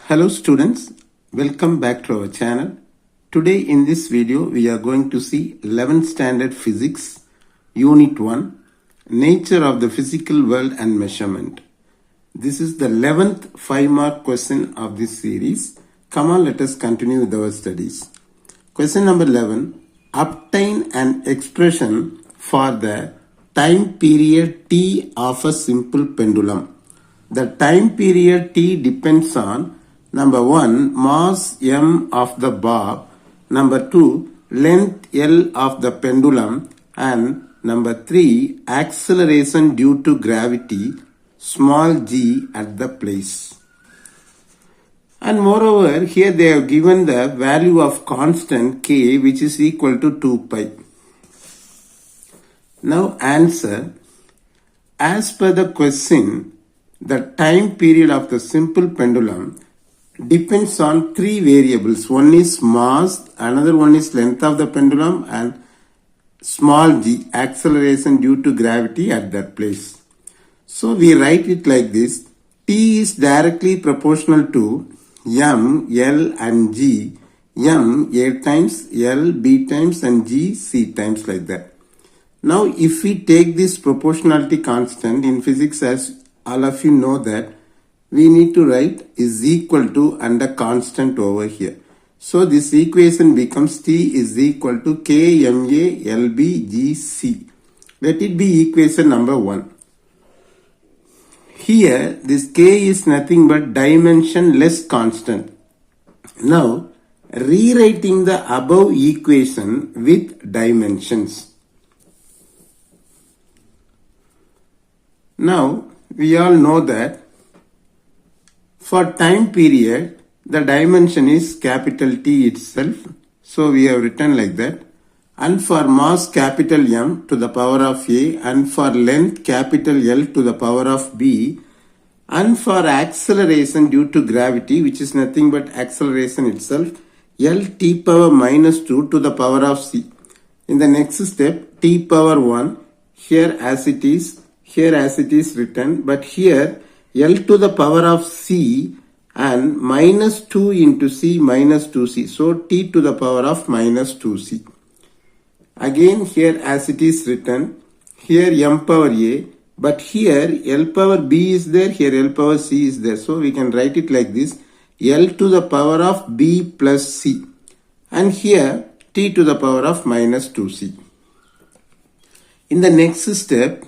Hello students, welcome back to our channel. Today in this video we are going to see 11th standard physics, unit 1, nature of the physical world and measurement. This is the 11th 5-mark question of this series. Come on, let us continue with our studies. Question number 11, obtain an expression for the time period t of a simple pendulum. The time period t depends on number 1, mass m of the bob, number 2, length L of the pendulum, and number 3, acceleration due to gravity small g at the place. And moreover, here they have given the value of constant k, which is equal to 2 pi. Now answer. As per the question, the time period of the simple pendulum depends on 3 variables. One is mass, another one is length of the pendulum, and small g, acceleration due to gravity at that place. So we write it like this. T is directly proportional to m, L and g. M A times, L B times, and G C times, like that. Now if we take this proportionality constant in physics, as all of you know, that we need to write is equal to and a constant over here. So this equation becomes T is equal to K M A L B G C. Let it be equation number 1. Here this K is nothing but dimensionless constant. Now rewriting the above equation with dimensions. Now we all know that for time period the dimension is capital T itself. So we have written like that. And for mass capital M to the power of A, and for length capital L to the power of B, and for acceleration due to gravity, which is nothing but acceleration itself, L t power minus 2 to the power of C. In the next step, t power 1, here as it is written, but here L to the power of C and minus 2 into C minus 2C. So t to the power of minus 2C. Again here as it is written, here m power A, but here L power B is there, here L power C is there. So we can write it like this, L to the power of B plus C. And here t to the power of minus 2C. In the next step,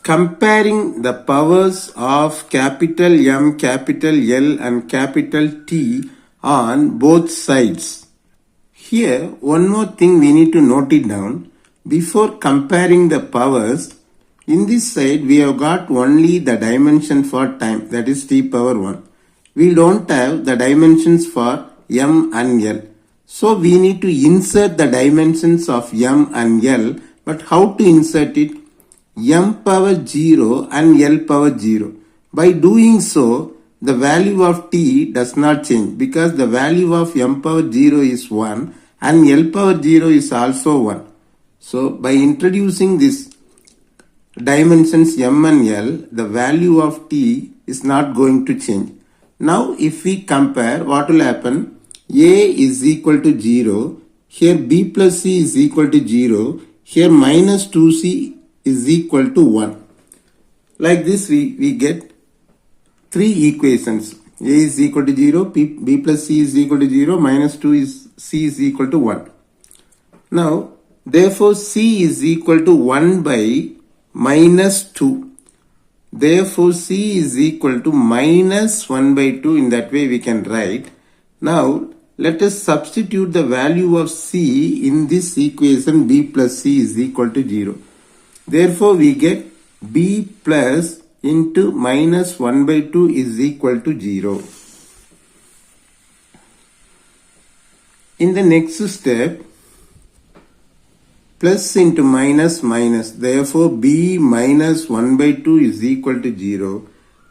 comparing the powers of capital M, capital L and capital T on both sides. Here one more thing we need to note it down. Before comparing the powers, in this side we have got only the dimension for time, that is t power 1. We don't have the dimensions for M and L. So we need to insert the dimensions of M and L. But how to insert it? M power 0 and L power 0. By doing so, the value of t does not change, because the value of M power 0 is 1 and L power 0 is also 1. So by introducing this dimensions M and L, the value of t is not going to change. Now if we compare, what will happen? A is equal to 0, here B plus C is equal to 0, here minus 2C is equal to 1. Like this we get 3 equations. A is equal to 0, B plus C is equal to 0, minus 2 is C is equal to 1. Now therefore C is equal to 1 by minus 2. Therefore C is equal to minus 1 by 2. In that way we can write. Now let us substitute the value of C in this equation. B plus C is equal to 0. Therefore we get B plus into minus 1 by 2 is equal to 0. In the next step, plus into minus minus, therefore B minus 1 by 2 is equal to 0.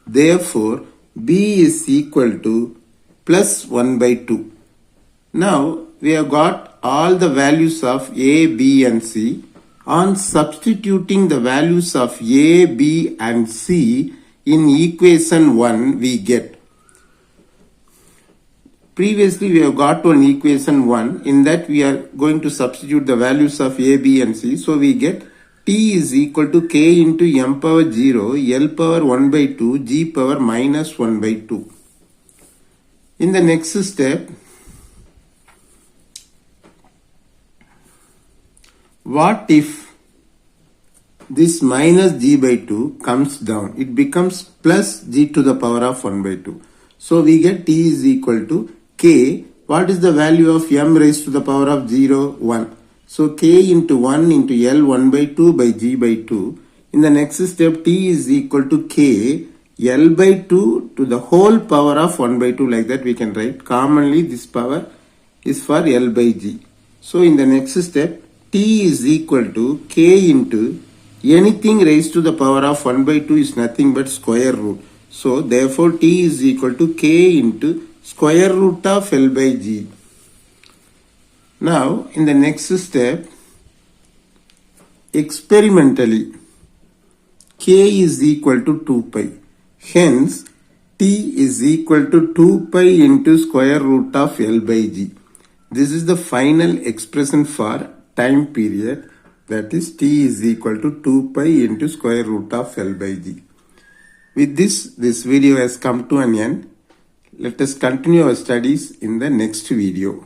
Therefore B is equal to plus 1 by 2. Now we have got all the values of A, B and C. On substituting the values of A, B and C in equation 1, we get Previously we have got one equation 1. In that we are going to substitute the values of a, b and c. So we get t is equal to k into m power 0, l power 1 by 2, g power minus 1 by 2. In the next step, what if this minus g by 2 comes down? It becomes plus g to the power of 1 by 2. So we get t is equal to k. What is the value of m raised to the power of 0? 1. So k into 1 into l 1 by 2 by g by 2. In the next step, t is equal to k l by 2 to the whole power of 1 by 2, like that we can write. Commonly this power is for l by g. So in the next step, t is equal to k into anything raised to the power of 1 by 2 is nothing but square root. So therefore t is equal to k into square root of L by G. Now in the next step, experimentally k is equal to 2 pi. Hence t is equal to 2 pi into square root of L by G. This is the final expression for time period, that is t is equal to 2 pi into square root of L by G. With this video has come to an end. Let us continue our studies in the next video.